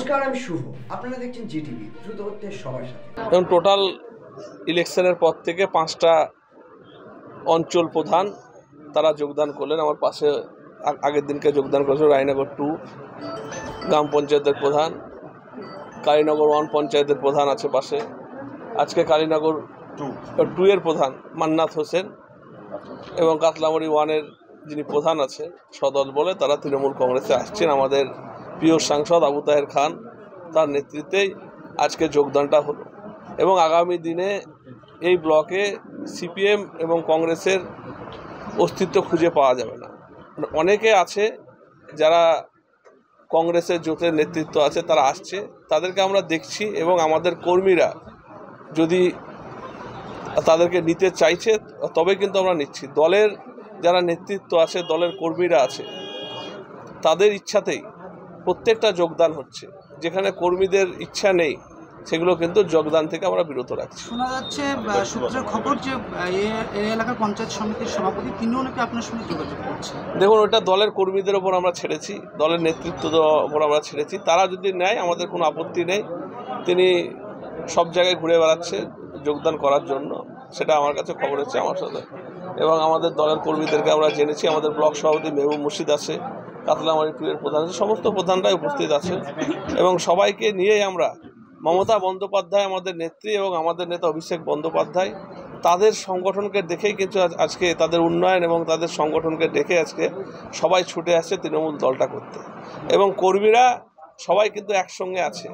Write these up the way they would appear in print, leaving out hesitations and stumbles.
নমস্কার, আমি শুভ। আপনারা দেখছেন জিটিভি, দ্রুত হচ্ছে সবার সাথে। এবং টোটাল ইলেকশনের পর থেকে 5টা অঞ্চল প্রধান তারা যোগদান করলেন। আমার পাশে আগের দিনকে যোগদান করেছিল রায়নগর 2 গ্রাম পঞ্চায়েতের প্রধান, কালীনগর 1 পঞ্চায়েতের প্রধান আছে পাশে। আজকে কালীনগর 2 এর প্রধান মান্নাত হোসেন এবং কাতলামারি 1-এর যিনি প্রধান আছে সদল বলে, তারা তৃণমূল কংগ্রেসে আসছেন। আমাদের প্রিয় সাংসদ আবু তাহের খান তার নেতৃত্বেই আজকে যোগদানটা হলো। এবং আগামী দিনে এই ব্লকে সিপিএম এবং কংগ্রেসের অস্তিত্ব খুঁজে পাওয়া যাবে না। অনেকে আছে যারা কংগ্রেসের জোটের নেতৃত্ব আছে, তারা আসছে, তাদেরকে আমরা দেখছি এবং আমাদের কর্মীরা যদি তাদেরকে নিতে চাইছে তবে কিন্তু আমরা নিচ্ছি। দলের যারা নেতৃত্ব আছে, দলের কর্মীরা আছে, তাদের ইচ্ছাতেই প্রত্যেকটা যোগদান হচ্ছে। যেখানে কর্মীদের ইচ্ছা নেই সেগুলো কিন্তু যোগদান থেকে আমরা বিরত রাখছি। শোনা যাচ্ছে সূত্রের খবর যে এই এলাকার পঞ্চায়েত সমিতির সভাপতি তিনিও নাকি আপনার সঙ্গে যোগাযোগ করছেন। দেখুন, ওটা দলের কর্মীদের ওপর আমরা ছেড়েছি, দলের নেতৃত্বের ওপর আমরা ছেড়েছি। তারা যদি নেয় আমাদের কোনো আপত্তি নেই। তিনি সব জায়গায় ঘুরে বেড়াচ্ছে যোগদান করার জন্য, সেটা আমার কাছে খবর হচ্ছে আমার সাথে। এবং আমাদের দলের কর্মীদেরকে আমরা জেনেছি, আমাদের ব্লক সভাপতি মেহবুব মুর্শিদ আছে, কাতলামারি 2 এর প্রধান আছে, সমস্ত প্রধানরাই উপস্থিত আছেন। এবং সবাইকে নিয়েই আমরা, মমতা বন্দ্যোপাধ্যায় আমাদের নেত্রী এবং আমাদের নেতা অভিষেক বন্দ্যোপাধ্যায়, তাদের সংগঠনকে দেখেই কিন্তু আজকে তাদের উন্নয়ন এবং তাদের সংগঠনকে দেখে আজকে সবাই ছুটে আসছে তৃণমূল দলটা করতে। এবং কর্মীরা সবাই কিন্তু একসঙ্গে আছে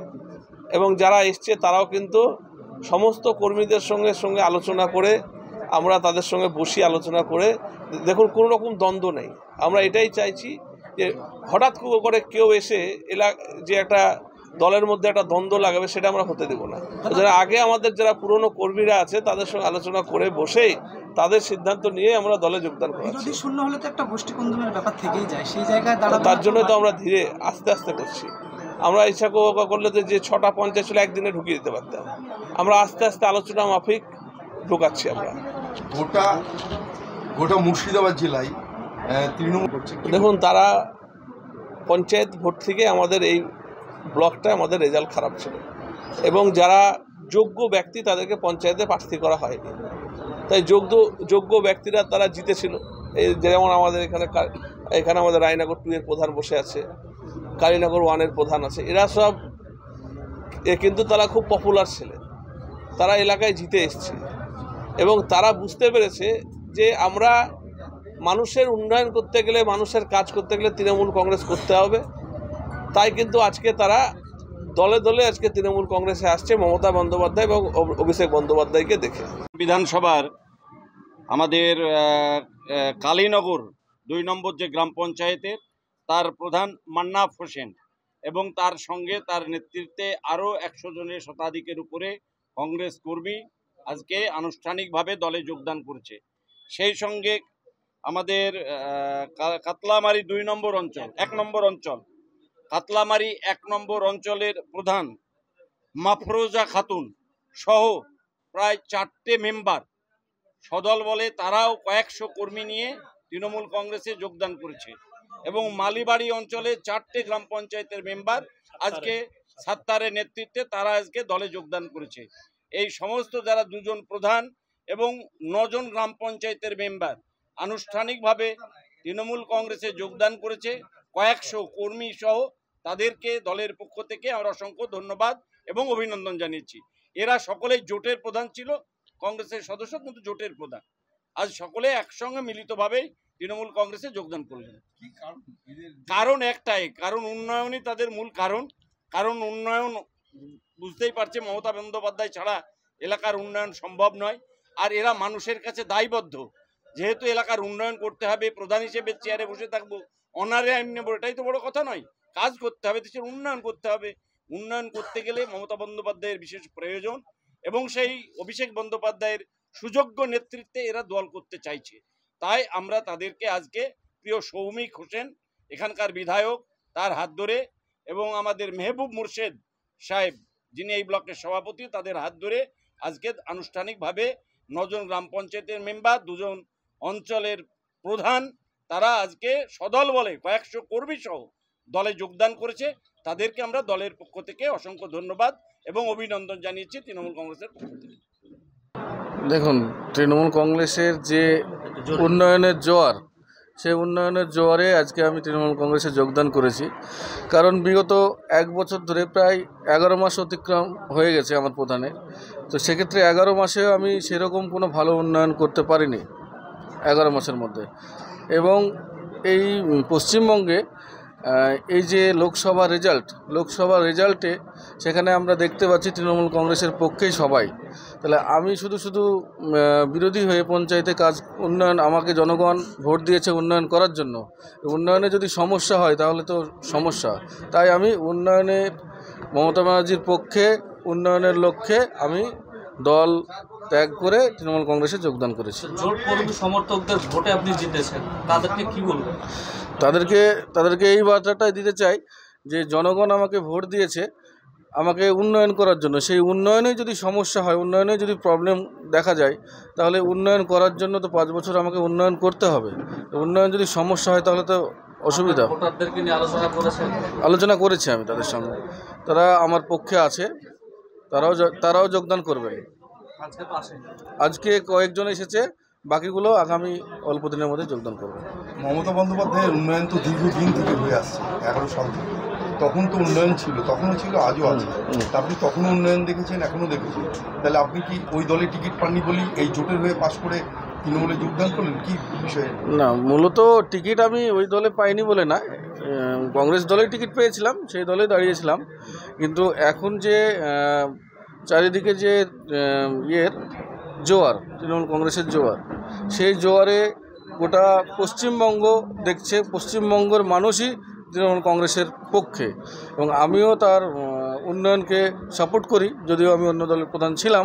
এবং যারা এসছে তারাও কিন্তু সমস্ত কর্মীদের সঙ্গে আলোচনা করে, আমরা তাদের সঙ্গে বসি আলোচনা করে, দেখুন কোনো রকম দ্বন্দ্ব নেই। আমরা এটাই চাইছি যে হঠাৎ করে কেউ এসে যে একটা দলের মধ্যে একটা দ্বন্দ্ব লাগাবে, সেটা আমরা হতে দেব না। যারা আগে আমাদের যারা পুরনো কর্মীরা আছে তাদের সঙ্গে আলোচনা করে বসেই তাদের সিদ্ধান্ত নিয়ে আমরা দলে যোগদান করছি। শূন্য হলে তো একটা গোষ্ঠী কন্দমের ব্যাপার থেকেই যায়, সেই জায়গায় দাঁড়ানো। তার জন্যই তো আমরা ধীরে আস্তে আস্তে করছি। আমরা ইচ্ছা করলে তো যে 6টা পঞ্চায়েত ছিল একদিনে ঢুকিয়ে দিতে পারতাম। আমরা আস্তে আস্তে আলোচনা মাফিক ঢুকাচ্ছি। আমরা গোটা মুর্শিদাবাদ জেলায় তৃণমূল করছে। দেখুন, তারা পঞ্চায়েত ভোট থেকে আমাদের এই ব্লকটা আমাদের রেজাল্ট খারাপ ছিল এবং যারা যোগ্য ব্যক্তি তাদেরকে পঞ্চায়েতে প্রার্থী করা হয়নি, তাই যোগ্য ব্যক্তিরা তারা জিতেছিল। এই যেমন আমাদের এখানে আমাদের রায়নগর 2 এর প্রধান বসে আছে, কালীনগর 1 এর প্রধান আছে। এরা সব কিন্তু তারা খুব পপুলার ছেলে, তারা এলাকায় জিতে এসছে এবং তারা বুঝতে পেরেছে যে আমরা মানুষের উন্নয়ন করতে গেলে, মানুষের কাজ করতে গেলে তৃণমূল কংগ্রেস করতে হবে। তাই কিন্তু আজকে তারা দলে দলে আজকে তৃণমূল কংগ্রেসে আসছে মমতা বন্দ্যোপাধ্যায় এবং অভিষেক বন্দ্যোপাধ্যায়কে দেখে। বিধানসভার আমাদের কালীনগর 2 নম্বর যে গ্রাম পঞ্চায়েতের তার প্রধান মান্নাত হোসেন এবং তার সঙ্গে তার নেতৃত্বে আরও 100 জনের শতাধিকের উপরে কংগ্রেস কর্মী আজকে আনুষ্ঠানিকভাবে দলে যোগদান করেছে। সেই সঙ্গে আমাদের কাতলামারি 2 নম্বর অঞ্চল 1 নম্বর অঞ্চল কাতলামারি 1 নম্বর অঞ্চলের প্রধান মাফরোজা খাতুন সহ প্রায় 4টে মেম্বার সদল বলে, তারাও কয়েকশো কর্মী নিয়ে তৃণমূল কংগ্রেসে যোগদান করেছে। এবং মালিবাড়ি অঞ্চলে 4টে গ্রাম পঞ্চায়েতের মেম্বার আজকে সাত্তারের নেতৃত্বে তারা আজকে দলে যোগদান করেছে। এই সমস্ত যারা 2 জন প্রধান এবং 9 জন গ্রাম পঞ্চায়েতের মেম্বার আনুষ্ঠানিকভাবে তৃণমূল কংগ্রেসে যোগদান করেছে, কয়েকশো কর্মী সহ, তাদেরকে দলের পক্ষ থেকে আমরা অসংখ্য ধন্যবাদ এবং অভিনন্দন জানিয়েছি। এরা সকলেই জোটের প্রধান ছিল, কংগ্রেসের সদস্য কিন্তু জোটের প্রধান। আজ সকলে একসঙ্গে মিলিতভাবেই তৃণমূল কংগ্রেসে যোগদান করলেন। কারণ একটাই, কারণ উন্নয়নই তাদের মূল কারণ উন্নয়ন বুঝতেই পারছে মমতা বন্দ্যোপাধ্যায় ছাড়া এলাকার উন্নয়ন সম্ভব নয়। আর এরা মানুষের কাছে দায়বদ্ধ, যেহেতু এলাকার উন্নয়ন করতে হবে, প্রধান হিসেবে চেয়ারে বসে থাকবো, অনারে আইন নেবো, এটাই তো বড় কথা নয়। কাজ করতে হবে, দেশের উন্নয়ন করতে হবে। উন্নয়ন করতে গেলে মমতা বন্দ্যোপাধ্যায়ের বিশেষ প্রয়োজন এবং সেই অভিষেক বন্দ্যোপাধ্যায়ের সুযোগ্য নেতৃত্বে এরা দল করতে চাইছে। তাই আমরা তাদেরকে আজকে প্রিয় সৌমিক হোসেন এখানকার বিধায়ক, তার হাত ধরে, এবং আমাদের মেহবুব মুর্শিদ সাহেব যিনি এই ব্লকের সভাপতি, তাদের হাত ধরে আজকে আনুষ্ঠানিকভাবে 9 জন গ্রাম পঞ্চায়েতের মেম্বার, 2 জন অঞ্চলের প্রধান, তারা আজকে সদল বলে কয়েকশো কর্মী সহ দলে যোগদান করেছে। তাদেরকে আমরা দলের পক্ষ থেকে অসংখ্য ধন্যবাদ এবং অভিনন্দন জানিয়েছি তৃণমূল কংগ্রেসের পক্ষ থেকে। দেখুন, তৃণমূল কংগ্রেসের যে উন্নয়নের জোয়ার, সেই উন্নয়নের জোয়ারে আজকে আমি তৃণমূল কংগ্রেসে যোগদান করেছি। কারণ বিগত 1 বছর ধরে প্রায় 11 মাস অতিক্রম হয়ে গেছে আমার প্রধানে। তো সেক্ষেত্রে 11 মাসেও আমি সেরকম কোনো ভালো উন্নয়ন করতে পারিনি 11 মাসের মধ্যে। এবং এই পশ্চিমবঙ্গে এই যে লোকসভা রেজাল্টে সেখানে আমরা দেখতে পাচ্ছি তৃণমূল কংগ্রেসের পক্ষেই সবাই। তাহলে আমি শুধু বিরোধী হয়ে পঞ্চায়েতে কাজ উন্নয়ন, আমাকে জনগণ ভোট দিয়েছে উন্নয়ন করার জন্য। উন্নয়নে যদি সমস্যা হয় তাহলে তো সমস্যা। তাই আমি উন্নয়নের, মমতা ব্যানার্জির পক্ষে, উন্নয়নের লক্ষ্যে আমি দল ত্যাগ করে তৃণমূল কংগ্রেসে যোগদান করেছি। জোট কর্মী সমর্থকদের ভোটে আপনি জিতেছেন, তাদেরকে কি বলবেন? তাদেরকে এই বার্তাটাই দিতে চাই যে জনগণ আমাকে ভোট দিয়েছে আমাকে উন্নয়ন করার জন্য। সেই উন্নয়নে যদি সমস্যা হয়, উন্নয়নে যদি প্রবলেম দেখা যায়, তাহলে উন্নয়ন করার জন্য তো 5 বছর আমাকে উন্নয়ন করতে হবে। উন্নয়ন যদি সমস্যা হয় তাহলে তো অসুবিধা। ভোটারদেরকে নিয়ে আলোচনা করেছি আমি তাদের সঙ্গে, তারা আমার পক্ষে আছে, তারাও যোগদান করবে। আজকে কয়েকজন এসেছে, বাকিগুলো আগামী অল্প দিনের মধ্যে যোগদান করবে। মমতা বন্দ্যোপাধ্যায়ের উন্নয়ন তো দীর্ঘদিন থেকে হয়ে আসছে, 11 সাল থেকে। তখন তো উন্নয়ন ছিল, তখনও ছিল, আজও আছে। আপনি তখনও উন্নয়ন দেখেছেন, এখনও দেখেছেন। তাহলে আপনি কি ওই দলে টিকিট পাননি বলেই এই জোটের হয়ে পাশ করে তৃণমূলে যোগদান করলেন? কি বিষয়ে? না, মূলত টিকিট আমি ওই দলে পাইনি বলে না, কংগ্রেস দলে টিকিট পেয়েছিলাম, সেই দলে দাঁড়িয়েছিলাম। কিন্তু এখন যে চারিদিকে যে জোয়ার, তৃণমূল কংগ্রেসের জোয়ার, সেই জোয়ারে গোটা পশ্চিমবঙ্গ দেখছে, পশ্চিমবঙ্গের মানুষই তৃণমূল কংগ্রেসের পক্ষে। এবং আমিও তার উন্নয়নকে সাপোর্ট করি, যদিও আমি অন্য দলের প্রধান ছিলাম,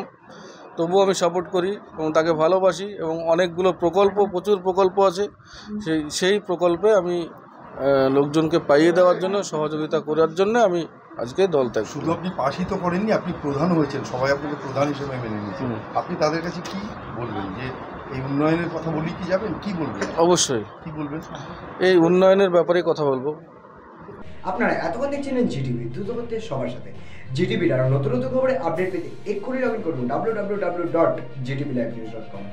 তবুও আমি সাপোর্ট করি এবং তাকে ভালোবাসি। এবং অনেকগুলো প্রচুর প্রকল্প আছে, সেই প্রকল্পে আমি লোকজনকে পাইয়ে দেওয়ার জন্য, সহযোগিতা করার জন্য আমি আজকে দল ত্যাগ। শুধু আপনি পাশই তো করেননি, আপনি প্রধান হয়েছেন, সবাই আপনাকে প্রধান হিসেবে মেনে নিয়েছেন। আপনি তাদের কাছে কি বলবেন? যে এই উন্নয়নের কথা বলি কি যাবেন, কি বলবেন? অবশ্যই। কি বলবেন? এই উন্নয়নের ব্যাপারে কথা বলবো। আপনারা এতক্ষণ দেখছিলেন জিটিভি, দ্রুত হচ্ছে সবার সাথে। জিটিভির আরও নতুন খবরে আপডেট পেতে এক্ষুনি লগ ইন করুন www.gtblivenews.com।